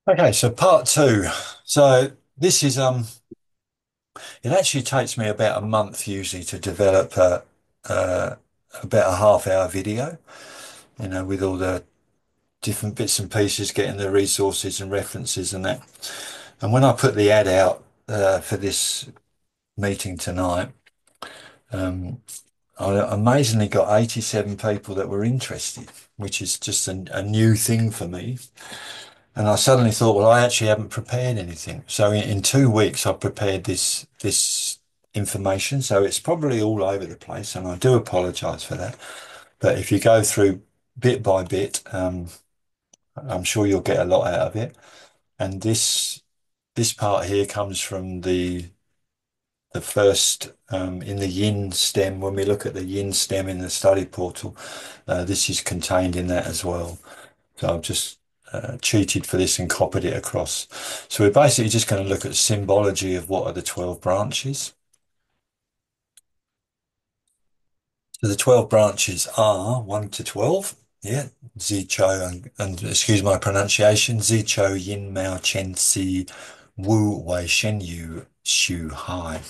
Okay, so part two. So this is it actually takes me about a month usually to develop a about a half-hour video, with all the different bits and pieces, getting the resources and references and that. And when I put the ad out for this meeting tonight, um, I amazingly got 87 people that were interested, which is just a new thing for me. And I suddenly thought, well, I actually haven't prepared anything. So in 2 weeks, I've prepared this information. So it's probably all over the place, and I do apologise for that. But if you go through bit by bit, I'm sure you'll get a lot out of it. And this part here comes from the first in the yin stem. When we look at the yin stem in the study portal, this is contained in that as well. So I've just cheated for this and copied it across. So we're basically just going to look at symbology of what are the 12 branches. So the 12 branches are 1 to 12. Yeah, Zi Chou and excuse my pronunciation, Zi Chou Yin Mao Chen Si Wu Wei Shen Yu Shu Hai.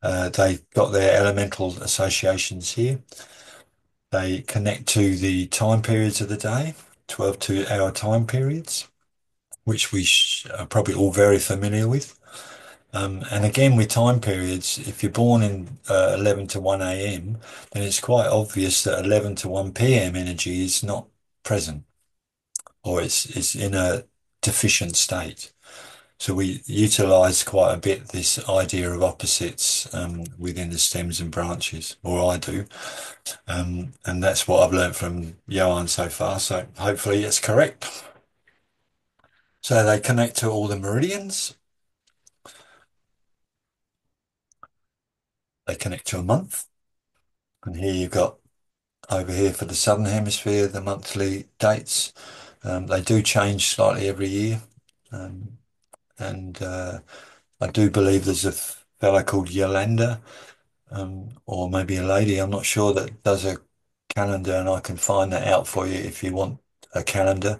They've got their elemental associations here. They connect to the time periods of the day, 12 2 hour time periods, which we are probably all very familiar with. And again, with time periods, if you're born in 11 to 1 a.m., then it's quite obvious that 11 to 1 p.m. energy is not present, or it's in a deficient state. So we utilize quite a bit this idea of opposites within the stems and branches, or I do. And that's what I've learned from Johan so far. So hopefully it's correct. So they connect to all the meridians. They connect to a month. And here you've got over here for the Southern Hemisphere, the monthly dates. They do change slightly every year. Um, and I do believe there's a fellow called Yolanda, or maybe a lady, I'm not sure, that does a calendar, and I can find that out for you if you want a calendar.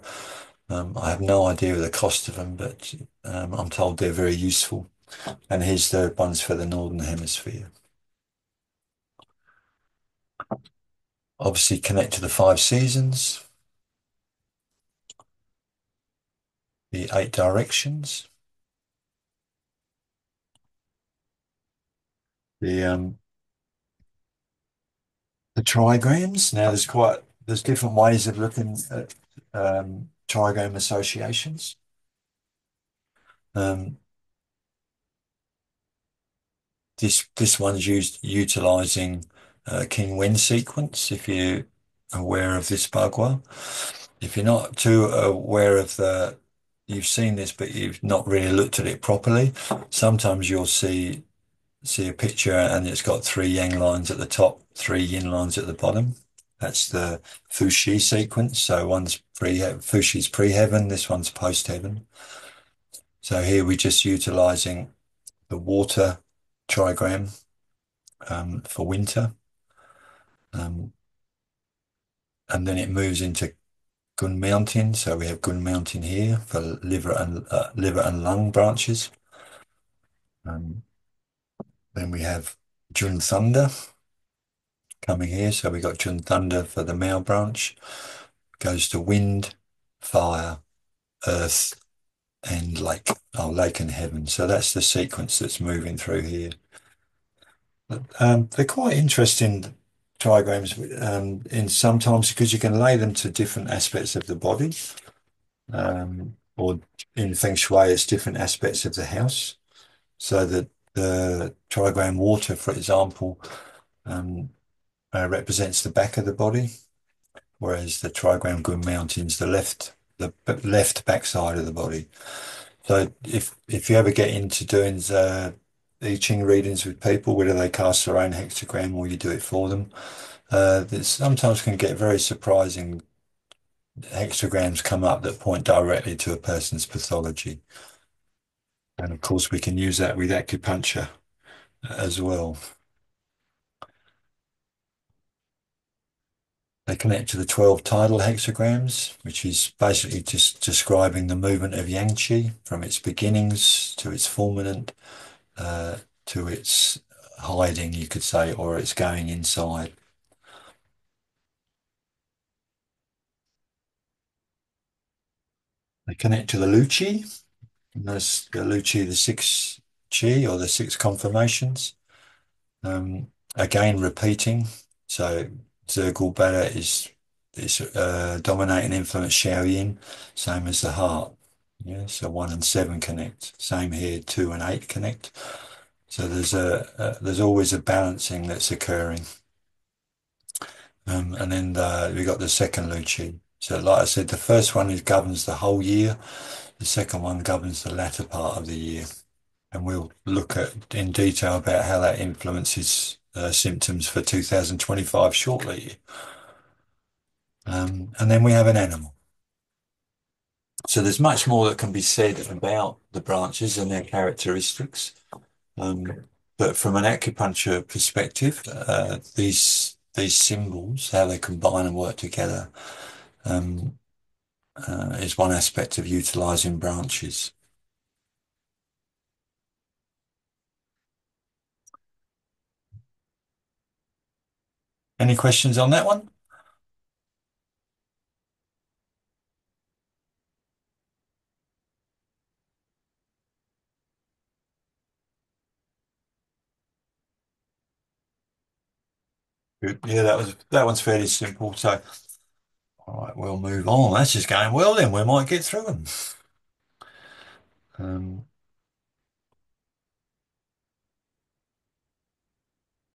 I have no idea of the cost of them, but I'm told they're very useful. And here's the ones for the Northern Hemisphere. Obviously connect to the 5 seasons, the 8 directions, the the trigrams. Now there's different ways of looking at trigram associations. Um, this one's utilizing King Wen sequence. If you're aware of this bagua, if you're not too aware of you've seen this, but you've not really looked at it properly. Sometimes you'll see a picture and it's got 3 yang lines at the top, 3 yin lines at the bottom. That's the Fuxi sequence. So one's Fuxi's pre-heaven, this one's post-heaven. So here we're just utilizing the water trigram for winter. Um, and then it moves into Gun Mountain. So we have Gun Mountain here for liver and lung branches. Um, then we have Jun Thunder coming here. So we got Jun Thunder for the male branch. Goes to wind, fire, earth, and lake. Oh, lake and heaven. So that's the sequence that's moving through here. They're quite interesting trigrams in sometimes because you can lay them to different aspects of the body, or in Feng Shui, it's different aspects of the house. So that the trigram water, for example, um, represents the back of the body, whereas the trigram Gun Mountains, the left back side of the body. So if you ever get into doing the Ching readings with people, whether they cast their own hexagram or you do it for them, that sometimes can get very surprising hexagrams come up that point directly to a person's pathology. And of course, we can use that with acupuncture as well. They connect to the 12 tidal hexagrams, which is basically just describing the movement of Yang Qi from its beginnings to its fulminant, uh, to its hiding, you could say, or its going inside. They connect to the Lu Qi, and there's the Lu Qi, the six Qi or the six conformations. Again, repeating. So Zergal Bada is dominating influence Xiao Yin, same as the heart. Yeah, so 1 and 7 connect. Same here, 2 and 8 connect. So there's always a balancing that's occurring. And then we got the second Lu Qi. So like I said, the first one is governs the whole year. The second one governs the latter part of the year. And we'll look at in detail about how that influences symptoms for 2025 shortly. And then we have an animal. So there's much more that can be said about the branches and their characteristics. Um, but from an acupuncture perspective, these symbols, how they combine and work together, um, is one aspect of utilizing branches. Any questions on that one? Good. Yeah, that one's fairly simple. So, all right, we'll move on. That's just going well then. We might get through them.